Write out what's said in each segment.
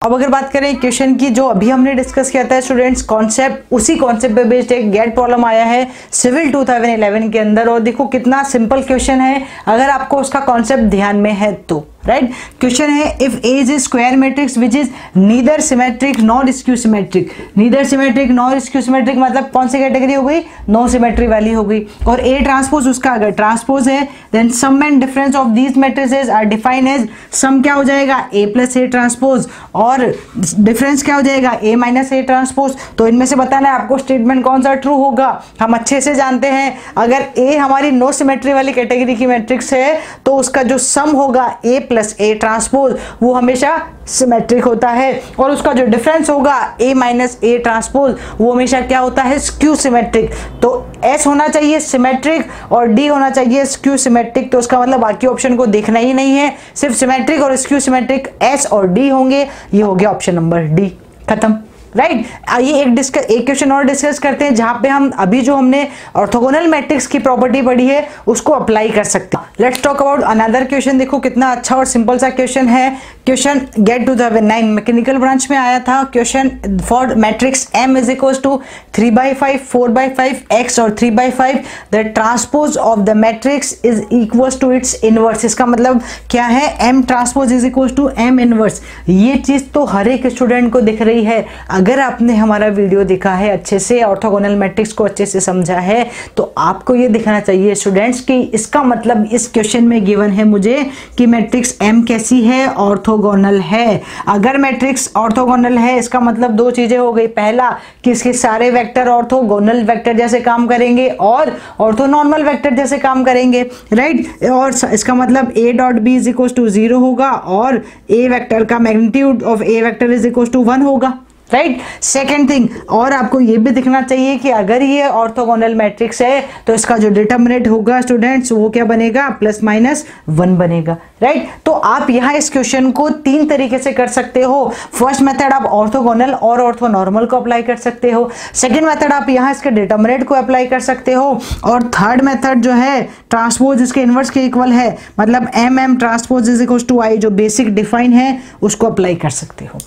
अब अगर बात करें क्वेश्चन की, जो अभी हमने डिस्कस किया था स्टूडेंट्स कॉन्सेप्ट, उसी कॉन्सेप्ट पे बेस्ड एक गेट प्रॉब्लम आया है सिविल 2011 के अंदर, और देखो कितना सिंपल क्वेश्चन है अगर आपको उसका कॉन्सेप्ट ध्यान में है तो, राइट। क्वेश्चन है if A is a square matrix which is neither symmetric nor skew symmetric. Neither symmetric nor skew symmetric मतलब कौन सी कैटेगरी हो गई, नो सिमेट्री वाली हो गई। और ए ट्रांसपोज उसका अगर ट्रांसपोज है then sum and difference of these matrices are defined as, sum क्या हो जाएगा ए प्लस ए ट्रांसपोज और डिफरेंस क्या हो जाएगा ए माइनस ए ट्रांसपोज। तो इनमें से बताना है आपको स्टेटमेंट कौन सा ट्रू होगा। हम अच्छे से जानते हैं अगर ए हमारी नो सिमेट्री वाली कैटेगरी की मैट्रिक्स है तो उसका जो सम होगा ए प्लस ए ट्रांसपोज वो हमेशा सिमेट्रिक होता है, और उसका जो डिफरेंस होगा ए माइनस ए ट्रांसपोज वो हमेशा क्या होता है, स्क्यू सिमेट्रिक। तो एस होना चाहिए सिमेट्रिक और डी होना चाहिए स्क्यू सिमेट्रिक। तो उसका मतलब बाकी ऑप्शन को देखना ही नहीं है, सिर्फ सिमेट्रिक और स्क्यू सिमेट्रिक एस और डी होंगे। ये हो गया ऑप्शन नंबर डी, खत्म, राइट। आइए एक क्वेश्चन और डिस्कस करते हैं जहां पे हम अभी जो हमने ऑर्थोगोनल मैट्रिक्स की प्रॉपर्टी पढ़ी है उसको अप्लाई कर सकते हैं। Let's talk about another question. देखो कितना अच्छा और सिंपल सा क्वेश्चन है। क्वेश्चन गेट 2009 मैकेनिकल ब्रांच में आया था। Question for matrix m is equal to 3/5 4/5 x और 3/5 the transpose of the matrix is equal to its inverse. इसका मतलब क्या है, m transpose is equal to m inverse. ये चीज तो हर एक स्टूडेंट को दिख रही है। अगर आपने हमारा वीडियो देखा है अच्छे से, ऑर्थोगोनल मैट्रिक्स को अच्छे से समझा है, तो आपको ये दिखना चाहिए स्टूडेंट्स कि इसका मतलब इस क्वेश्चन में गिवन है मुझे कि मैट्रिक्स m कैसी है, ऑर्थोगोनल है। अगर मैट्रिक्स ऑर्थोगोनल है इसका मतलब दो चीजें हो गई, पहला कि इसके सारे वेक्टर ऑर्थोगोनल वेक्टर जैसे काम करेंगे और ऑर्थोनॉर्मल वेक्टर जैसे काम करेंगे, राइट। और इसका मतलब a dot b is equal to 0 होगा और a वेक्टर का magnitude of a vector is equal to 1 होगा, राइट। सेकेंड थिंग, और आपको ये भी दिखना चाहिए कि अगर ये ऑर्थोगोनल मैट्रिक्स है तो इसका जो डिटर्मिनेंट होगा स्टूडेंट्स वो क्या बनेगा, +-1 बनेगा, राइट। तो आप यहाँ इस क्वेश्चन को तीन तरीके से कर सकते हो। फर्स्ट मेथड आप ऑर्थोगोनल और ऑर्थोनॉर्मल को अप्लाई कर सकते हो। सेकेंड मेथड आप यहाँ इसके डिटर्मिनेंट को अप्लाई कर सकते हो। और थर्ड मेथड जो है ट्रांसपोज इसके इनवर्स के इक्वल है, मतलब m transpose is equal to i, जो बेसिक डिफाइन है उसको अप्लाई कर सकते हो।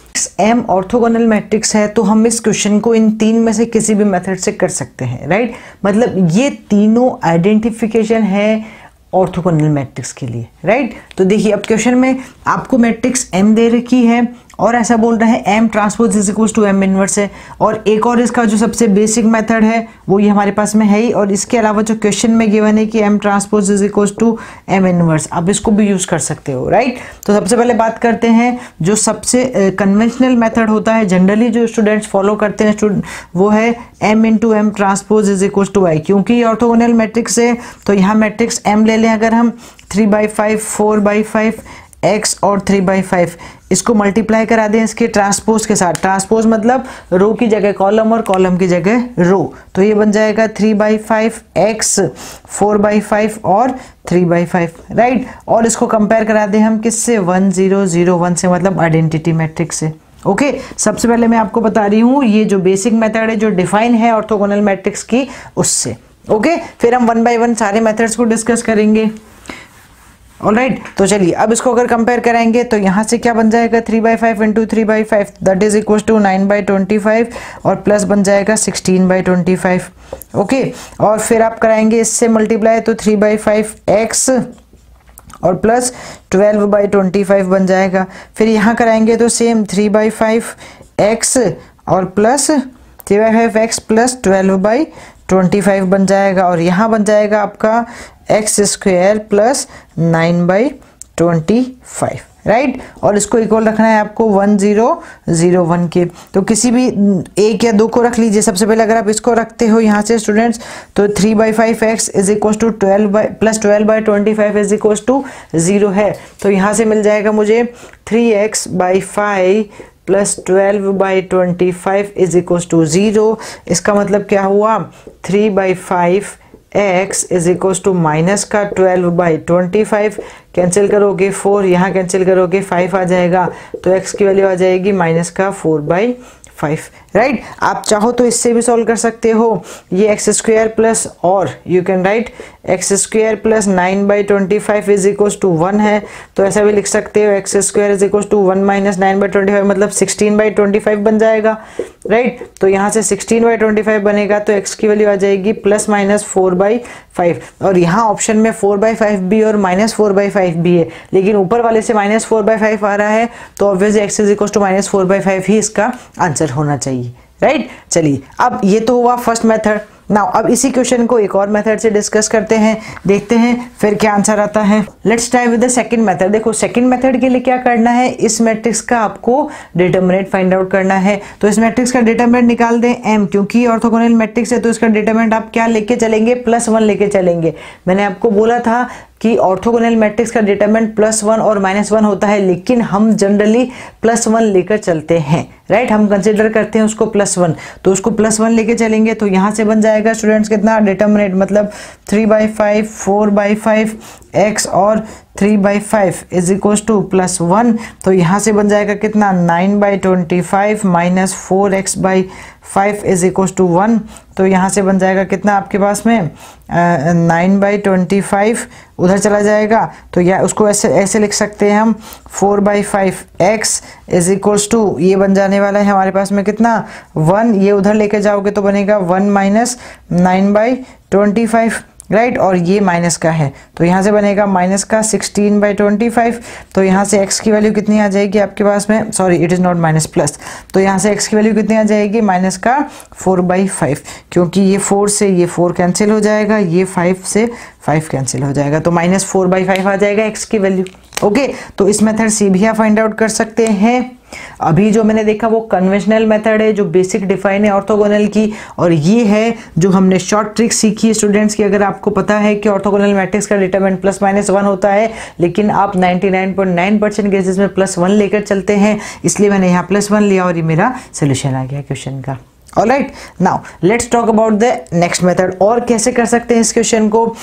m ऑर्थोगोनल मैट्रिक्स है तो हम इस क्वेश्चन को इन तीन में से किसी भी मेथड से कर सकते हैं, राइट। मतलब ये तीनों आइडेंटिफिकेशन है ऑर्थोगोनल मैट्रिक्स के लिए, राइट। तो देखिए अब क्वेश्चन में आपको मैट्रिक्स m दे रखी है और ऐसा बोल रहा है m transpose is equal to m inverse है, और एक और इसका जो सबसे बेसिक मेथड है वो ये हमारे पास में है ही, और इसके अलावा जो क्वेश्चन में गिवन है कि m transpose is equal to m inverse, आप इसको भी यूज कर सकते हो, राइट। तो सबसे पहले बात करते हैं जो सबसे कन्वेंशनल मेथड होता है, जनरली जो स्टूडेंट्स फॉलो करते हैं वो है m into m transpose is equal to i। क्योंकि ये ऑर्थोगोनल मैट्रिक्स है तो यहाँ मैट्रिक्स m ले लें अगर हम 3/5 4/5 x और 3/5, इसको मल्टीप्लाई करा दें इसके ट्रांसपोज के साथ। ट्रांसपोज मतलब रो की जगह कॉलम और कॉलम की जगह रो, तो ये बन जाएगा 3/5 x 4/5 और 3/5, राइट। और इसको कंपेयर करा दें हम किससे, 1 0 0 1 से, मतलब आइडेंटिटी मैट्रिक्स से। ओके सबसे पहले मैं आपको बता रही हूँ ये जो बेसिक मेथड है जो डिफाइन है ऑर्थोगोनल मैट्रिक्स की उससे। ओके फिर हम 1 बाय 1 सारे मेथड्स को डिस्कस करेंगे। ऑलराइट तो चलिए अब इसको अगर कंपेयर कराएंगे तो यहाँ से क्या बन जाएगा, 3/5 into 3/5 that is equal to 9/25 और प्लस बन जाएगा 16/25। ओके और फिर आप कराएंगे इससे मल्टीप्लाई तो 3/5 x और प्लस 12/25 बन जाएगा। फिर यहाँ कराएंगे तो सेम 3/5 x और प्लस 3/5 x प्लस 12/25 बन जाएगा, और यहाँ बन जाएगा आपका x स्क्वायर प्लस 9/25, राइट। और इसको इक्वल रखना है आपको 1 0 0 1 के, तो किसी भी एक या दो को रख लीजिए। सबसे पहले अगर आप इसको रखते हो यहाँ से स्टूडेंट्स तो 3/5 x is equal to 12/25 is equal to 0 है, तो यहाँ से मिल जाएगा मुझे 3x/5 plus 12/25 is equal to 0। इसका मतलब क्या हुआ, 3/5 x is equal to minus का 12/25, कैंसिल करोगे 4, यहाँ कैंसिल करोगे 5 आ जाएगा, तो x की वैल्यू आ जाएगी माइनस का 4/5, राइट। आप चाहो तो इससे भी सॉल्व कर सकते हो, ये एक्स स्क्वायर प्लस, और you can write x square plus 9/25 is equals to 1 है, तो ऐसा भी लिख सकते हो x square is equals to 1 minus 9/25 मतलब 16/25 बन जाएगा, राइट। तो यहाँ से 16/25 बनेगा तो x की वैल्यू आ जाएगी प्लस माइनस 4/5, और यहाँ ऑप्शन में 4/5 भी और -4/5 भी है, लेकिन ऊपर वाले से -4/5 आ रहा है, तो obviously x is equals to -4/5 ही इसका आंसर होना चाहिए, राइट। चलिए, अब ये तो हुआ फर्स्ट मेथड। नाउ अब इसी क्वेश्चन को एक और मेथड से डिस्कस करते हैं, देखते हैं फिर क्या आंसर आता है। Let's try with the second method. देखो सेकंड मेथड के लिए क्या करना है, इस मैट्रिक्स का आपको डिटरमिनेंट फाइंड आउट करना है। तो इस मैट्रिक्स का डिटरमिनेंट निकाल दें m, क्योंकि ऑर्थोगोनल मैट्रिक्स है तो इसका डिटरमिनेंट आप क्या लेके चलेंगे, +1 लेके चलेंगे। मैंने आपको बोला था कि ऑर्थोगोनल मैट्रिक्स का डिटरमिनेंट +1 और -1 होता है, लेकिन हम जनरली +1 लेकर चलते हैं, राइट। हम कंसीडर करते हैं उसको +1, तो उसको +1 लेके चलेंगे। तो यहाँ से बन जाएगा स्टूडेंट्स कितना डिटरमिनेंट, मतलब 3/5, 4/5 x और 3/5 इज इक्वल्स टू +1। तो यहाँ से बन जाएगा कितना 9/25 minus 4x/5 is equals to 1। तो यहाँ से बन जाएगा कितना आपके पास में 9/25 उधर चला जाएगा, तो या उसको ऐसे लिख सकते हैं हम 4/5x इज इक्वल्स टू, ये बन जाने वाला है हमारे पास में कितना 1, ये उधर लेके जाओगे तो बनेगा 1 माइनस 9/25, राइट। और ये माइनस का है तो यहाँ से बनेगा माइनस का 16/25। तो यहाँ से x की वैल्यू कितनी आ जाएगी आपके पास में, sorry it is not minus plus, तो यहाँ से x की वैल्यू कितनी आ जाएगी माइनस का 4/5, क्योंकि ये 4 से ये 4 कैंसिल हो जाएगा, ये 5 से 5 कैंसिल हो जाएगा, तो -4/5 आ जाएगा x की वैल्यू। ओके, तो इस मेथड से भी आप फाइंड आउट कर सकते हैं। अभी जो मैंने देखा वो कन्वेंशनल मेथड है, जो बेसिक डिफाइन है ऑर्थोगोनल की, और ये है जो हमने शॉर्ट ट्रिक सीखी है स्टूडेंट्स की। अगर आपको पता है कि ऑर्थोगोनल मैट्रिक्स का डिटरमिनेंट +-1 होता है, लेकिन आप 99.9% केसेस में +1 लेकर चलते हैं, इसलिए मैंने यहाँ +1 लिया और ये मेरा सोल्यूशन आ गया क्वेश्चन का। Alright, now let's talk about the next method, और कैसे कर सकते हैं इस क्वेश्चन को।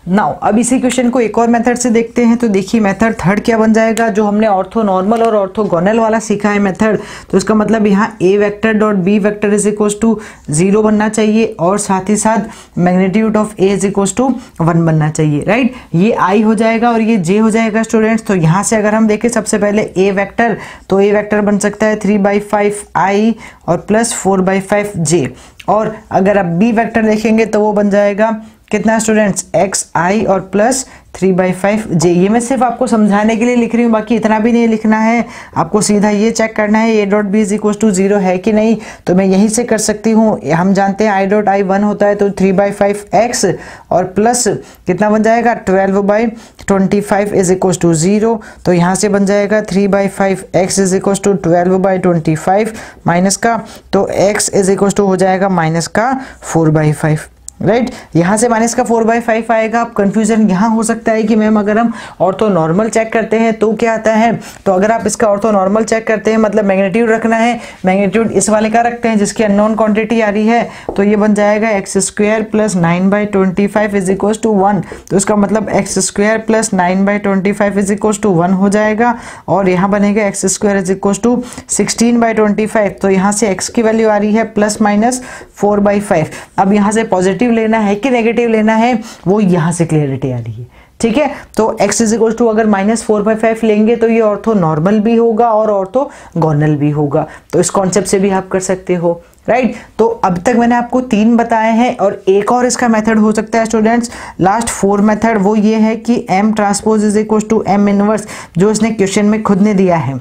नाउ अब इसी क्वेश्चन को एक और मेथड से देखते हैं। तो देखिए मेथड थर्ड क्या बन जाएगा, जो हमने ऑर्थो नॉर्मल और ऑर्थोगोनल वाला सीखा है मेथड, तो इसका मतलब यहाँ a vector dot b vector is equals to 0 बनना चाहिए, और साथ ही साथ magnitude of a is equals to 1 बनना चाहिए, राइट। ये i हो जाएगा और ये j हो जाएगा स्टूडेंट्स। तो यहाँ से अगर हम देखें सबसे पहले a वेक्टर, तो a वेक्टर बन सकता है 3/5 i और प्लस 4/5 j, और अगर आप b वेक्टर देखेंगे तो वो बन जाएगा कितना स्टूडेंट्स xi और प्लस 3/5 j। ये मैं सिर्फ आपको समझाने के लिए लिख रही हूँ, बाकी इतना भी नहीं लिखना है, आपको सीधा ये चेक करना है a dot b is equal to 0 है कि नहीं। तो मैं यहीं से कर सकती हूँ, हम जानते हैं i डॉट i 1 होता है, तो 3/5x और प्लस कितना बन जाएगा 12/25 इज इक्वल टू 0। तो यहाँ से बन जाएगा 3/5x is equal to 12/25 minus का, तो x इज इक्वल टू हो जाएगा माइनस का 4/5, राइट। यहाँ से माइनस का 4/5 आएगा। अब कंफ्यूजन यहाँ हो सकता है कि मैम अगर हम ऑर्थो नॉर्मल चेक करते हैं तो क्या आता है, तो अगर आप इसका ऑर्थो नॉर्मल चेक करते हैं मतलब मैग्नीट्यूड रखना है, मैग्नीट्यूड इस वाले का रखते हैं जिसकी अननोन क्वांटिटी आ रही है, तो ये बन जाएगा x² plus 9/25 is equal to 1। तो इसका मतलब x² plus 9/25 is equal to 1 हो जाएगा, और यहाँ बनेगा x² इज इक्वल टू 16/25। तो यहाँ से x की वैल्यू आ रही है +-4/5। अब यहाँ से पॉजिटिव लेना है कि नेगेटिव लेना है, वो यहां से क्लियरिटी आ रही है, ठीक है। तो x इज इक्वल टू अगर -4/5 लेंगे तो ये ऑर्थो नॉर्मल भी होगा और ऑर्थोगोनल भी होगा, तो इस कॉन्सेप्ट से भी आप कर सकते हो, राइट। तो अब तक मैंने आपको 3 बताए हैं, और एक और इसका मेथड हो सकता है स्टूडेंट्स, लास्ट 4 मेथड, वो ये है कि m transpose is equal to m inverse, जो इसने क्वेश्चन में खुद ने दिया है।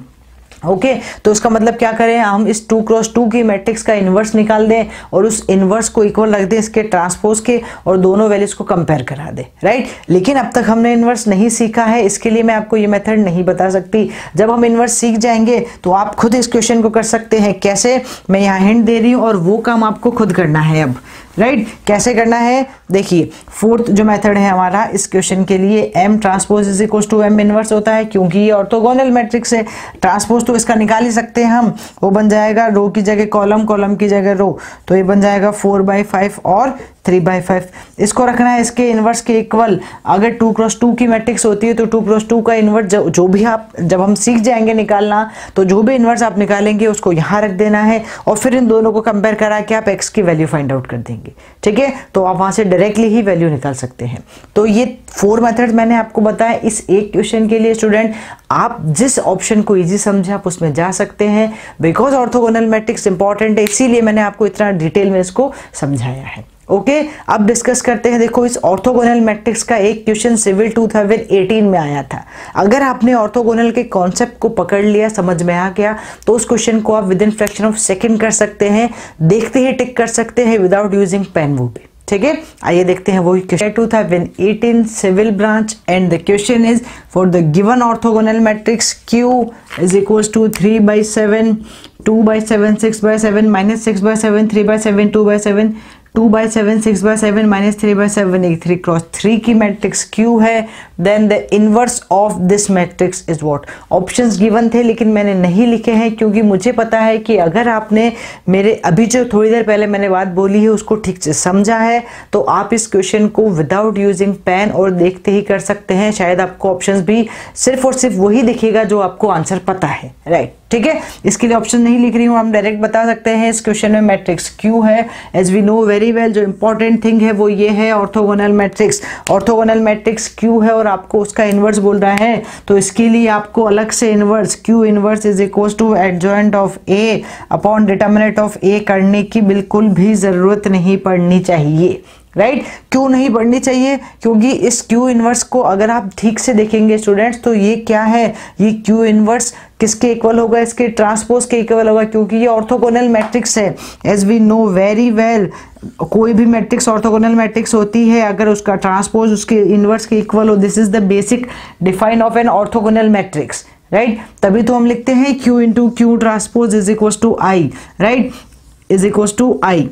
ओके, तो इसका मतलब क्या करें, हम इस 2x2 की मैट्रिक्स का इन्वर्स निकाल दें और उस इन्वर्स को इक्वल रख दें इसके ट्रांसपोज के, और दोनों वैल्यूज को कंपेयर करा दें, राइट। लेकिन अब तक हमने इन्वर्स नहीं सीखा है, इसके लिए मैं आपको ये मेथड नहीं बता सकती। जब हम इन्वर्स सीख जाएंगे तो आप खुद इस क्वेश्चन को कर सकते हैं। कैसे, मैं यहाँ हिंट दे रही हूँ और वो काम आपको खुद करना है अब, राइट। कैसे करना है, देखिए फोर्थ जो मेथड है हमारा इस क्वेश्चन के लिए, m transpose is equal to m inverse होता है, क्योंकि ये ऑर्थोगोनल मैट्रिक्स है। ट्रांसपोज तो इसका निकाल ही सकते हैं हम, वो बन जाएगा रो की जगह कॉलम, कॉलम की जगह रो, तो ये बन जाएगा 4/5 और 3/5। इसको रखना है इसके इन्वर्स के इक्वल। अगर 2x2 की मैट्रिक्स होती है तो 2x2 का इन्वर्स जो भी आप जब हम सीख जाएंगे निकालना, तो जो भी इन्वर्स आप निकालेंगे उसको यहाँ रख देना है और फिर इन दोनों को कंपेयर करा के आप x की वैल्यू फाइंड आउट कर देंगे। ठीक है, तो आप वहाँ से डायरेक्टली ही वैल्यू निकाल सकते हैं। तो ये 4 मेथड्स मैंने आपको बताया इस एक क्वेश्चन के लिए। स्टूडेंट, आप जिस ऑप्शन को इजी समझे आप उसमें जा सकते हैं, बिकॉज ऑर्थोगोनल मैट्रिक्स इंपॉर्टेंट है, इसीलिए मैंने आपको इतना डिटेल में इसको समझाया है। ओके, अब डिस्कस करते हैं। देखो, इस ऑर्थोगोनल मैट्रिक्स का एक क्वेश्चन सिविल 2018 में आया था। अगर आपने ऑर्थोगोनल के कॉन्सेप्ट को पकड़ लिया, समझ में आ गया, तो उस क्वेश्चन को आप with in fraction of second कर सकते हैं, देखते ही टिक कर सकते हैं विदाउट यूजिंग पेन। वो भी ठीक है। आइए देखते हैं वही question 2018 civil branch and the question is for the given orthogonal matrix Q is equals to 3/7 2/7 6/7 -6/7 3/7 2/7 2/7 6/7 -3/7 एक 3x3 की मैट्रिक्स Q है। Then the inverse of this matrix is what. Options given थे लेकिन मैंने नहीं लिखे हैं क्योंकि मुझे पता है कि अगर आपने मेरे अभी जो थोड़ी देर पहले मैंने बात बोली है उसको ठीक से समझा है तो आप इस क्वेश्चन को विदाउट यूजिंग पेन और देखते ही कर सकते हैं। शायद आपको ऑप्शंस भी सिर्फ और सिर्फ वही दिखेगा जो आपको आंसर पता है, राइट। ठीक है, इसके लिए ऑप्शन नहीं लिख रही हूँ, हम डायरेक्ट बता सकते हैं। इस क्वेश्चन में मैट्रिक्स Q है, as we know very well. जो इंपॉर्टेंट थिंग है वो ये है orthogonal matrix. Orthogonal matrix Q है और आपको उसका इन्वर्स बोल रहा है, तो इसके लिए आपको अलग से inverse Q inverse is equal to adjoint of A upon determinant of A करने की बिल्कुल भी जरूरत नहीं पड़नी चाहिए, राइट। क्यों नहीं पढ़नी चाहिए? क्योंकि इस Q इनवर्स को अगर आप ठीक से देखेंगे स्टूडेंट्स तो ये क्या है, ये Q इनवर्स किसके इक्वल होगा, इसके ट्रांसपोज के इक्वल होगा, क्योंकि ये ऑर्थोगोनल मैट्रिक्स है। As we know very well, कोई भी मैट्रिक्स ऑर्थोगोनल मैट्रिक्स होती है अगर उसका ट्रांसपोज उसके इनवर्स के इक्वल हो, this is the basic define of an orthogonal matrix, right. तभी तो हम लिखते हैं Q into Q transpose is equal to I, right, is equal to I।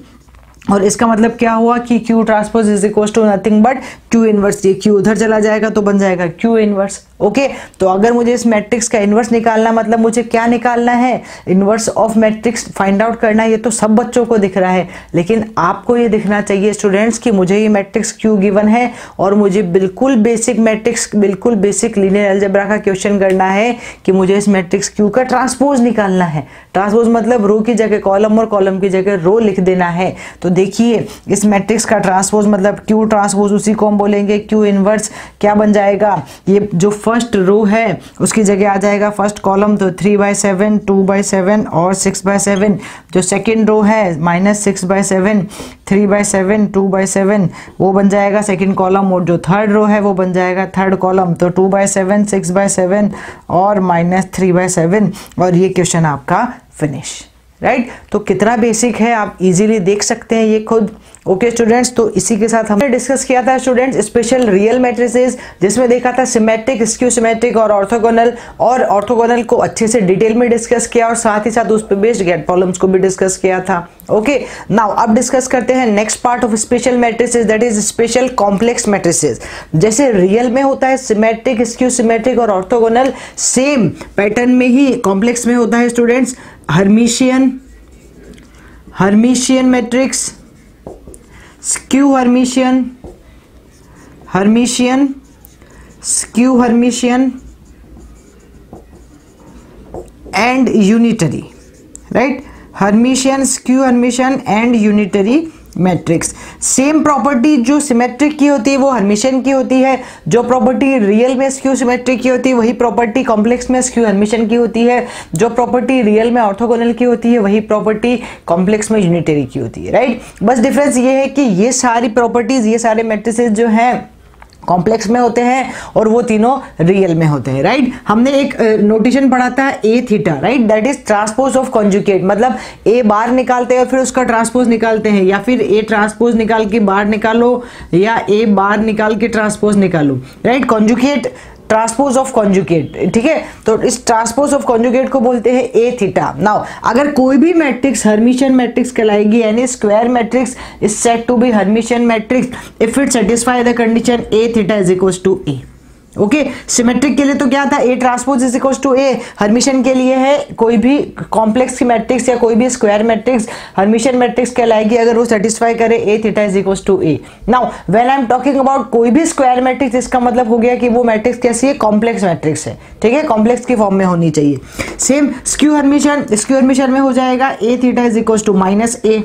और इसका मतलब क्या हुआ कि Q transpose is equal to nothing but Q inverse. ये Q उधर चला जाएगा तो बन जाएगा Q इनवर्स। ओके, तो अगर मुझे इस मैट्रिक्स का इनवर्स निकालना, मतलब मुझे क्या निकालना है, inverse of matrix find out करना है। ये तो सब बच्चों को दिख रहा है, लेकिन आपको ये दिखना चाहिए स्टूडेंट्स कि मुझे ये मैट्रिक्स Q गिवन है और मुझे बिल्कुल बेसिक मैट्रिक्स, बिल्कुल बेसिक लीनियर अलजेब्रा का क्वेश्चन करना है कि मुझे इस मैट्रिक्स Q का ट्रांसपोज निकालना है। ट्रांसपोज मतलब रो की जगह कॉलम और कॉलम की जगह रो लिख देना है। तो देखिए, इस मैट्रिक्स का ट्रांसपोज मतलब Q ट्रांसपोज, उसी को हम बोलेंगे Q इनवर्स। क्या बन जाएगा, ये जो फर्स्ट रो है उसकी जगह आ जाएगा फर्स्ट कॉलम, तो 3/7 2/7 और 6/7। जो सेकंड रो है -6/7 3/7 2/7 वो बन जाएगा सेकंड कॉलम, और जो थर्ड रो है वो बन जाएगा थर्ड कॉलम, तो 2/7 6/7 और -3/7। और ये क्वेश्चन आपका फिनिश, राइट। तो कितना बेसिक है आप इजीली देख सकते हैं ये खुद। ओके स्टूडेंट्स, तो इसी के साथ हमने डिस्कस किया था स्टूडेंट्स स्पेशल रियल मैट्रिसेस, जिसमें देखा था सिमेट्रिक, स्क्यू सिमेट्रिक और ऑर्थोगोनल को अच्छे से डिटेल में डिस्कस किया और साथ ही साथ उस पर बेस्ड गेट प्रॉब्लम्स को भी डिस्कस किया था। ओके, नाउ अब डिस्कस करते हैं next part of special matrices, that is special complex matrices. जैसे रियल में होता है सिमेट्रिक, स्क्यू सिमेट्रिक और ऑर्थोगोनल, सेम पैटर्न में ही कॉम्प्लेक्स में होता है students Hermitian matrix, skew Hermitian, skew Hermitian and unitary, right. Hermitian, skew Hermitian and unitary matrix. Same property जो सिमेट्रिक की होती है वो हर्मिशियन की होती है, जो प्रॉपर्टी रियल में स्क्यू सिमेट्रिक की होती है वही प्रॉपर्टी कॉम्प्लेक्स में स्क्यू हर्मिशियन की होती है, जो प्रॉपर्टी रियल में ऑर्थोगोनल की होती है वही प्रॉपर्टी कॉम्प्लेक्स में यूनिटरी की होती है, राइट। बस डिफरेंस ये है कि ये सारी प्रॉपर्टीज, ये सारे मैट्रिसेस जो हैं कॉम्प्लेक्स में होते हैं और वो तीनों रियल में होते हैं, राइट। हमने एक नोटेशन पढ़ा था A theta, right, that is transpose of conjugate, मतलब ए बार निकालते हैं फिर उसका ट्रांसपोज निकालते हैं, या फिर ए ट्रांसपोज निकाल के बार निकालो या ए बार निकाल के ट्रांसपोज निकालो, right. Conjugate, transpose of conjugate, ठीक है। तो इस ट्रांसपोज ऑफ कॉन्जुगेट को बोलते हैं ए थीटा। नाउ अगर कोई भी मैट्रिक्स हर्मिशियन मैट्रिक्स कहलाएगी, यानी square matrix is said to be Hermitian matrix if it satisfy the condition A theta is equal to A. Okay, symmetric के लिए तो क्या था, A transpose is equal to A। Hermitian के लिए है कोई भी कॉम्प्लेक्स की मैट्रिक्स या कोई भी स्क्वायर मैट्रिक्स हर्मिशन मैट्रिक्स कहलाएगी अगर वो सेटिस्फाई करे A theta is equal to A। Now when I am talking about कोई भी स्क्वायर मैट्रिक्स, इसका मतलब हो गया कि वो मैट्रिक्स कैसी है, कॉम्प्लेक्स मैट्रिक्स है, ठीक है, कॉम्प्लेक्स की फॉर्म में होनी चाहिए। सेम स्क्यू हर्मिशन में हो जाएगा A theta is equal to minus A।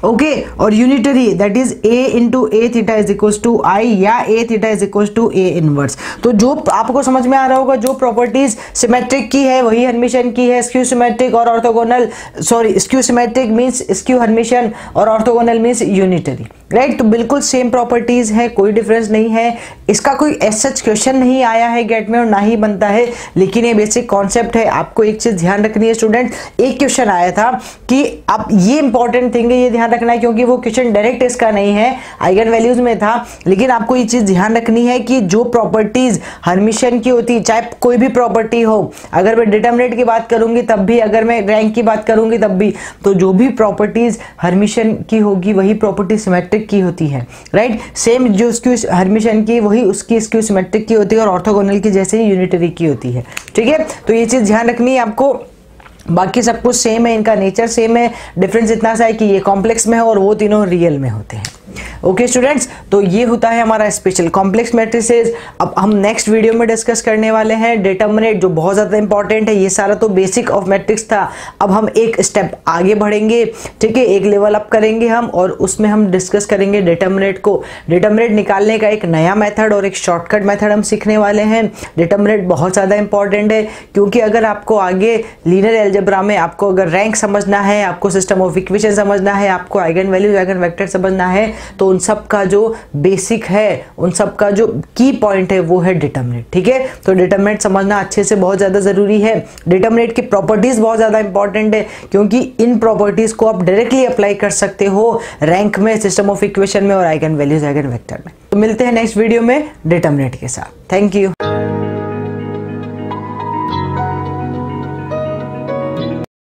Okay, और unitary that is A into A theta is equal to I या A theta is equal to A inverse. तो जो आपको समझ में आ रहा होगा, जो प्रॉपर्टीज सिमेट्रिक की है वही हर्मिशन की है, स्क्यू सिमेट्रिक और orthogonal, sorry skew symmetric means skew Hermitian और ऑर्थोगोनल मींस यूनिटरी, राइट। तो बिल्कुल सेम प्रॉपर्टीज है, कोई डिफरेंस नहीं है। इसका कोई ऐसा क्वेश्चन नहीं आया है गेट में और ना ही बनता है, लेकिन ये बेसिक कॉन्सेप्ट है। आपको एक चीज ध्यान रखनी है स्टूडेंट, एक क्वेश्चन आया था कि आप ये इंपॉर्टेंट थिंग है, ये ध्यान रखना है क्योंकि वो क्वेश्चन डायरेक्ट इसका नहीं है, आइगन वैल्यूज में था, लेकिन आपको ये चीज ध्यान रखनी है कि जो प्रॉपर्टीज हर्मिशन की होती है, चाहे कोई भी प्रॉपर्टी हो, अगर मैं डिटरमिनेंट की बात करूंगी तब भी, अगर मैं रैंक की बात करूंगी तब भी, तो जो भी प्रॉपर्टीज हर्मिशन की होगी वही प्रॉपर्टी सिमेट्रिक की होती है, राइट। सेम जो स्क्यू हर्मिशन की वही उसकी स्क्यू सिमेट्रिक की होती है और ऑर्थोगोनल की जैसे ही यूनिटरी की होती है, ठीक है। तो ये चीज ध्यान रखनी है आपको। बाकी सब कुछ सेम है, इनका नेचर सेम है, डिफरेंस इतना सा है कि ये कॉम्प्लेक्स में है और वो तीनों रियल में होते हैं। ओके स्टूडेंट्स, तो ये होता है हमारा स्पेशल कॉम्प्लेक्स मैट्रिसेस। अब हम नेक्स्ट वीडियो में डिस्कस करने वाले हैं डिटरमिनेंट, जो बहुत ज़्यादा इंपॉर्टेंट है। ये सारा तो बेसिक ऑफ मैट्रिक्स था, अब हम एक स्टेप आगे बढ़ेंगे, ठीक है, एक लेवल अप करेंगे हम, और उसमें हम डिस्कस करेंगे डिटरमिनेंट को। डिटरमिनेंट निकालने का एक नया मेथड और एक शॉर्टकट मेथड हम सीखने वाले हैं। डिटरमिनेंट बहुत ज़्यादा इंपॉर्टेंट है क्योंकि अगर आपको आगे लीनियर अलजेब्रा में आपको अगर रैंक समझना है, आपको सिस्टम ऑफ इक्वेशन समझना है, आपको आइगन वैल्यूज आइगन वेक्टर समझना है, तो उन सब का जो बेसिक है, उन सब का जो की पॉइंट है वो है डिटरमिनेंट, ठीक है। तो डिटरमिनेंट समझना अच्छे से बहुत ज्यादा जरूरी है। डिटरमिनेंट की प्रॉपर्टीज बहुत ज्यादा इंपॉर्टेंट है क्योंकि इन प्रॉपर्टीज को आप डायरेक्टली अप्लाई कर सकते हो रैंक में, सिस्टम ऑफ इक्वेशन में और आइगन वैल्यूज आइगन वेक्टर में। तो मिलते हैं नेक्स्ट वीडियो में डिटरमिनेंट के साथ। Thank you.